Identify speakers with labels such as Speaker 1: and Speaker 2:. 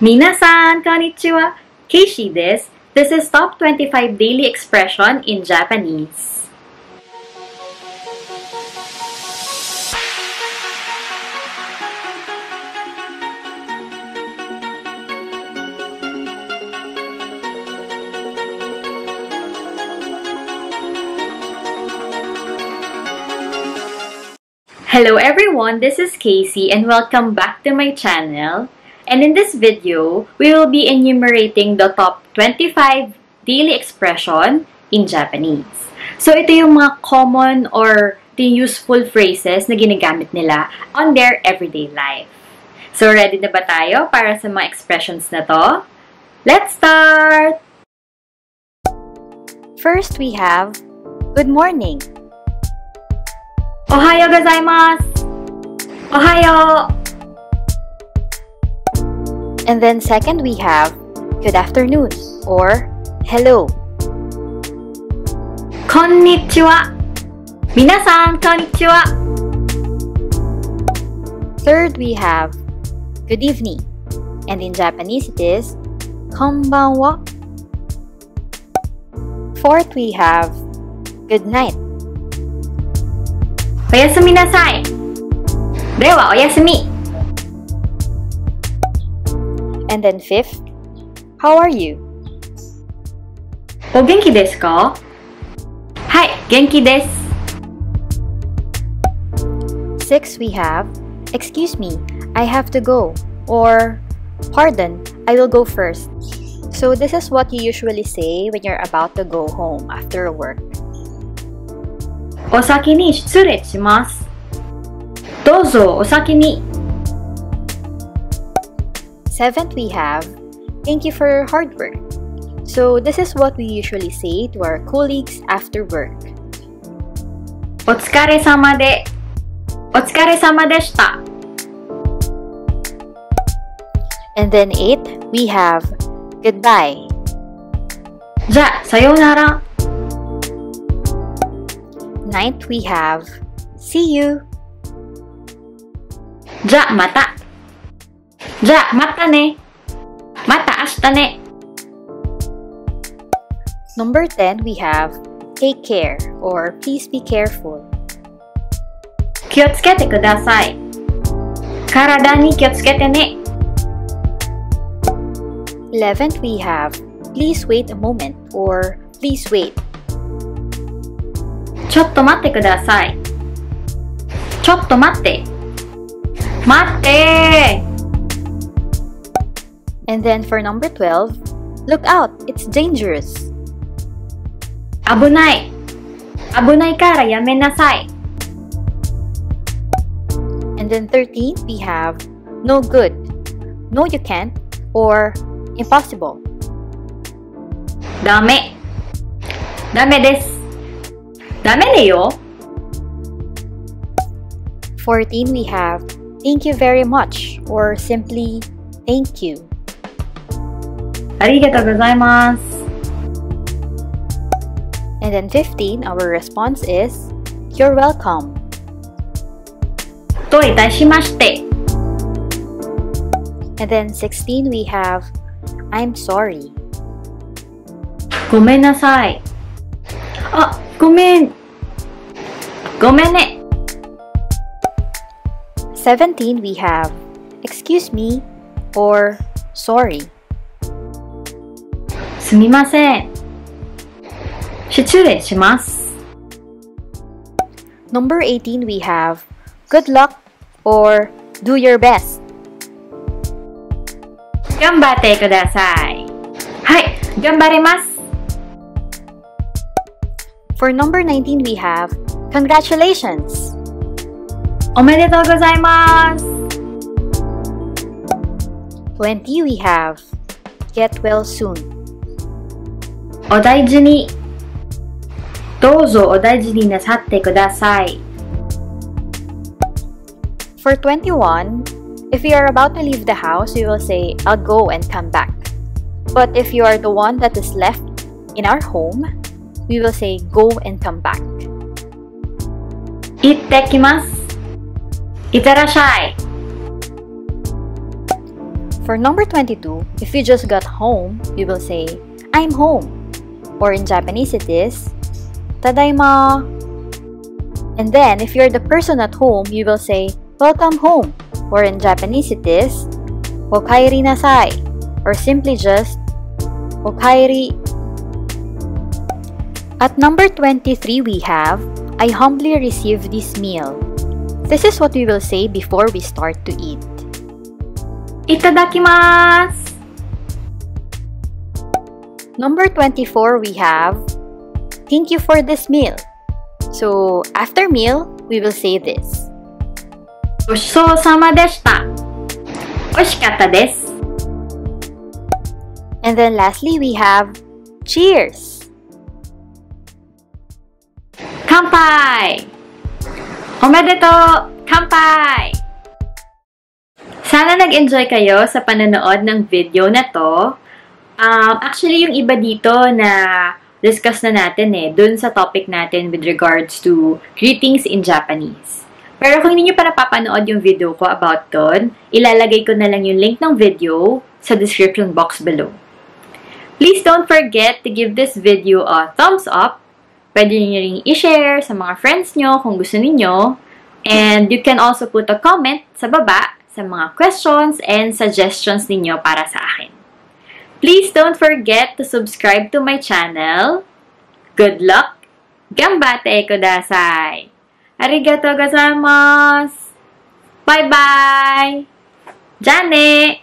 Speaker 1: Minasan, konnichiwa! Kaycee desu. This is Top 25 Daily Expression in Japanese. Hello everyone, this is Kaycee and welcome back to my channel. And in this video, we will be enumerating the top 25 daily expression in Japanese. So ito yung mga common or the useful phrases na ginagamit nila on their everyday life. So ready na ba tayo para sa mga expressions na to? Let's start!
Speaker 2: First, we have good morning.
Speaker 1: Ohayo gozaimasu! Ohayo!
Speaker 2: And then second, we have good afternoon or hello.
Speaker 1: Konnichiwa! Minasan, konnichiwa!
Speaker 2: Third, we have good evening. And in Japanese, it is konbanwa. Fourth, we have good night.
Speaker 1: Oyasumi nasai! Dewa, oyasumi!
Speaker 2: And then fifth, how are you?
Speaker 1: O genki desu ka? Hai, genki desu!
Speaker 2: Sixth, we have excuse me, I have to go. Or pardon, I will go first. So this is what you usually say when you're about to go home after work.
Speaker 1: Osaki ni shitsurei shimasu. Douzo, osaki ni.
Speaker 2: Seventh, we have thank you for your hard work. So this is what we usually say to our colleagues after work.
Speaker 1: Otsukaresama de. Otsukaresama deshita.
Speaker 2: And then eighth, we have goodbye.
Speaker 1: Ja, sayonara.
Speaker 2: Ninth, we have see you.
Speaker 1: Ja, mata. Ja, mata ne. Mata ashita ne.
Speaker 2: Number 10, we have take care or please be careful.
Speaker 1: Kiotsukete kudasai. Karada ni kiotsukete ne.
Speaker 2: 11th, we have please wait a moment or please wait.
Speaker 1: Chotto matte kudasai. Chotto matte. Matte!
Speaker 2: And then for number 12, look out, it's dangerous.
Speaker 1: Abunai. Abunai kara yame nasai.
Speaker 2: And then 13, we have no good, no you can't, or impossible.
Speaker 1: Dame. Dame desu. Dame ne yo.
Speaker 2: 14, we have thank you very much or simply thank you.
Speaker 1: Arigatou Gozaimasu.
Speaker 2: And then 15, our response is you're welcome.
Speaker 1: Do itashimashite.
Speaker 2: And then 16, we have I'm sorry.
Speaker 1: Gomen nasai. Ah, gomen. Gomen ne.
Speaker 2: 17, we have excuse me or sorry.
Speaker 1: Sumimasen. Shitsurei shimasu.
Speaker 2: Number 18, we have good luck or do your best.
Speaker 1: Ganbatte kudasai. Hai, ganbarimasu.
Speaker 2: For number 19, we have congratulations.
Speaker 1: Omedetou gozaimasu.
Speaker 2: 20, we have get well soon.
Speaker 1: Odaiji ni. Douzo odaiji ni nasatte kudasai.
Speaker 2: For 21, if you are about to leave the house, you will say, I'll go and come back. But if you are the one that is left in our home, we will say, go and come back. Ittekimasu. Itterashai. For number 22, if you just got home, you will say, I'm home. Or in Japanese it is, Tadaima. And then, if you're the person at home, you will say, welcome home. Or in Japanese it is, Okaeri nasai. Or simply just, Okaeri. At number 23, we have, I humbly receive this meal. This is what we will say before we start to eat.
Speaker 1: Itadakimasu!
Speaker 2: Number 24, we have, thank you for this meal. So, after meal, we will say this.
Speaker 1: Gochishou-sama deshita. Oishikatta desu.
Speaker 2: And then lastly, we have, cheers!
Speaker 1: Kanpai! Omedetou! Kanpai! Sana nag-enjoy kayo sa panonood ng video na to. Actually, yung iba dito na discuss na natin dun sa topic natin with regards to greetings in Japanese. Pero kung hindi nyo pa napapanood yung video ko about dun, ilalagay ko na lang yung link ng video sa description box below. Please don't forget to give this video a thumbs up. Pwede nyo rin i-share sa mga friends nyo kung gusto niyo. And you can also put a comment sa baba sa mga questions and suggestions ninyo para sa akin. Please don't forget to subscribe to my channel. Good luck! Ganbatte kudasai! Arigatou gozaimasu! Bye-bye! Jane!